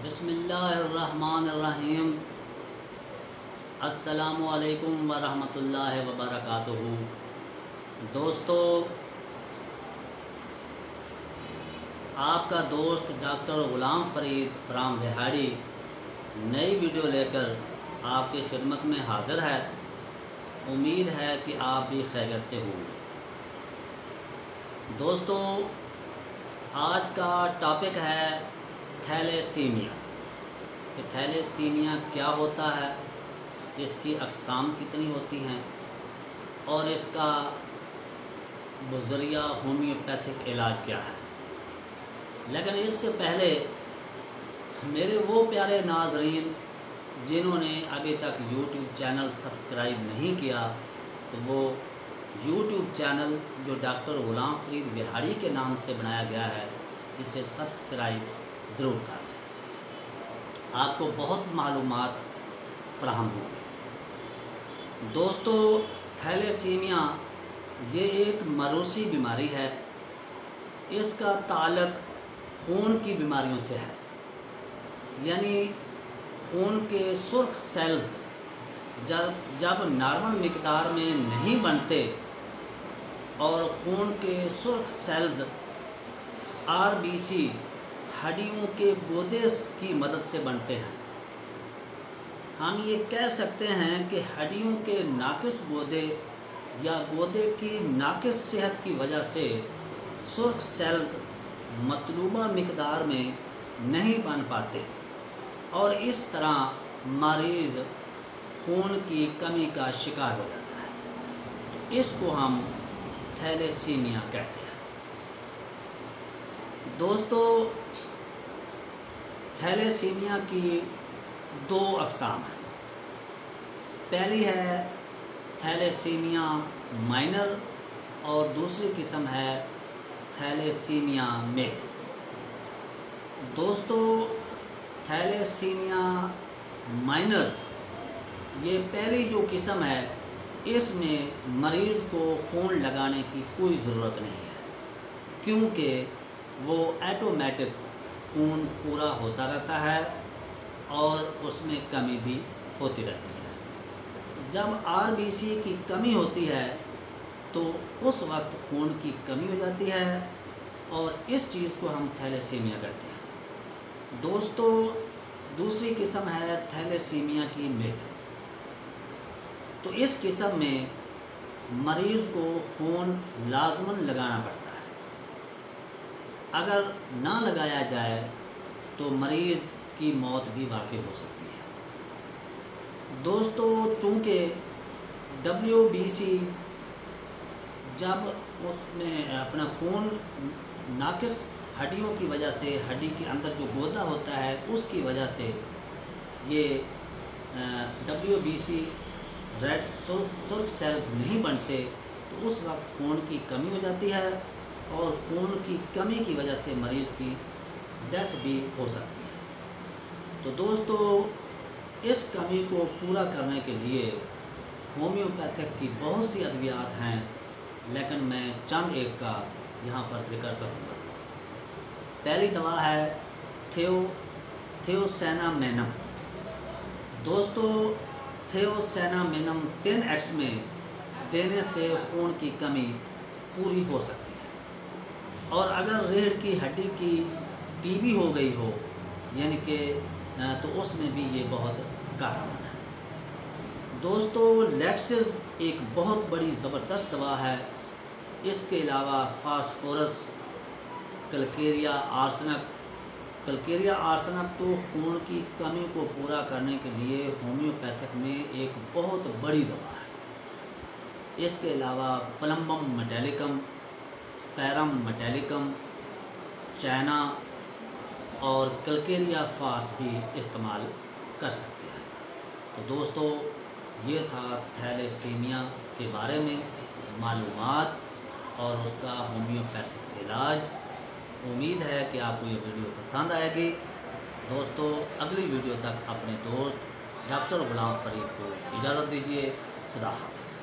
बिस्मिल्लाहिर्रहमानिर्रहीम। अस्सलामुअलैकुम वरहमतुल्लाहि वबरकातुहू। दोस्तों, आपका दोस्त डॉक्टर ग़ुलाम फ़रीद फ्राम बिहाड़ी नई वीडियो लेकर आपकी खिदमत में हाज़िर है। उम्मीद है कि आप भी खैरियत से होंगे। दोस्तों, आज का टॉपिक है थैलेसीमिया। कि थैलेसीमिया क्या होता है, इसकी अक़साम कितनी होती हैं और इसका बुज़रिया होम्योपैथिक इलाज क्या है। लेकिन इससे पहले मेरे वो प्यारे नाज़रीन जिन्होंने अभी तक यूट्यूब चैनल सब्सक्राइब नहीं किया, तो वो यूट्यूब चैनल जो डॉक्टर ग़ुलाम फ़रीद बिहाड़ी के नाम से बनाया गया है, इसे सब्सक्राइब ज़रूर करें। आपको बहुत मालूमात फ़राहम होंगी। दोस्तों, थैलेसीमिया ये एक मरूसी बीमारी है। इसका ताल्लुक़ खून की बीमारियों से है, यानी खून के सुर्ख सेल्स जब नॉर्मल मिक़दार में नहीं बनते और खून के सुर्ख सेल्स आरबीसी हड्डियों के गुदे की मदद से बनते हैं। हम ये कह सकते हैं कि हड्डियों के नाक़िस गुदे या गुदे की नाक़िस सेहत की वजह से सुर्ख सेल्स मतलूबा मिक़दार में नहीं बन पाते और इस तरह मरीज़ खून की कमी का शिकार हो जाता है। इसको हम थैलेसीमिया कहते हैं। दोस्तों, थैलेसीमिया की दो अक़साम हैं। पहली है थैलेसीमिया माइनर और दूसरी किस्म है थैलेसीमिया मेजर। दोस्तों, थैलेसीमिया माइनर ये पहली जो किस्म है, इसमें मरीज़ को खून लगाने की कोई ज़रूरत नहीं है, क्योंकि वो ऑटोमेटिक खून पूरा होता रहता है और उसमें कमी भी होती रहती है। जब आरबीसी की कमी होती है तो उस वक्त खून की कमी हो जाती है और इस चीज़ को हम थैलेसीमिया कहते हैं। दोस्तों, दूसरी किस्म है थैलेसीमिया की मेजर। तो इस किस्म में मरीज़ को खून लाज़मन लगाना पड़ता है। अगर ना लगाया जाए तो मरीज़ की मौत भी वाक़ई हो सकती है। दोस्तों, चूँकि डब्ल्यूबीसी जब उसमें अपना खून नाक़िस हड्डियों की वजह से, हड्डी के अंदर जो गोदा होता है उसकी वजह से ये डब्ल्यूबीसी रेड सुर्ख सेल्स नहीं बनते, तो उस वक्त खून की कमी हो जाती है और खून की कमी की वजह से मरीज़ की डेथ भी हो सकती है। तो दोस्तों, इस कमी को पूरा करने के लिए होम्योपैथिक की बहुत सी अद्वियात हैं, लेकिन मैं चंद एक का यहाँ पर जिक्र करूँगा। पहली दवा है थियोसानामेनम। दोस्तों, थियोसानामेनम 10x में देने से खून की कमी पूरी हो सकती है। और अगर रीढ़ की हड्डी की टीबी हो गई हो, यानी कि तो उसमें भी ये बहुत कारगर है। दोस्तों, लैक्सिस एक बहुत बड़ी ज़बरदस्त दवा है। इसके अलावा फास्फोरस, कैलकेरिया आर्सेनक तो खून की कमी को पूरा करने के लिए होम्योपैथिक में एक बहुत बड़ी दवा है। इसके अलावा plumbum metallicum, ferrum metallicum, China और कैलकेरिया फास भी इस्तेमाल कर सकते हैं। तो दोस्तों, ये था थैलेसीमिया के बारे में मालूमात और उसका होम्योपैथिक इलाज। उम्मीद है कि आपको ये वीडियो पसंद आएगी। दोस्तों, अगली वीडियो तक अपने दोस्त डॉक्टर ग़ुलाम फ़रीद को इजाज़त दीजिए। खुदा हाफ़िज़।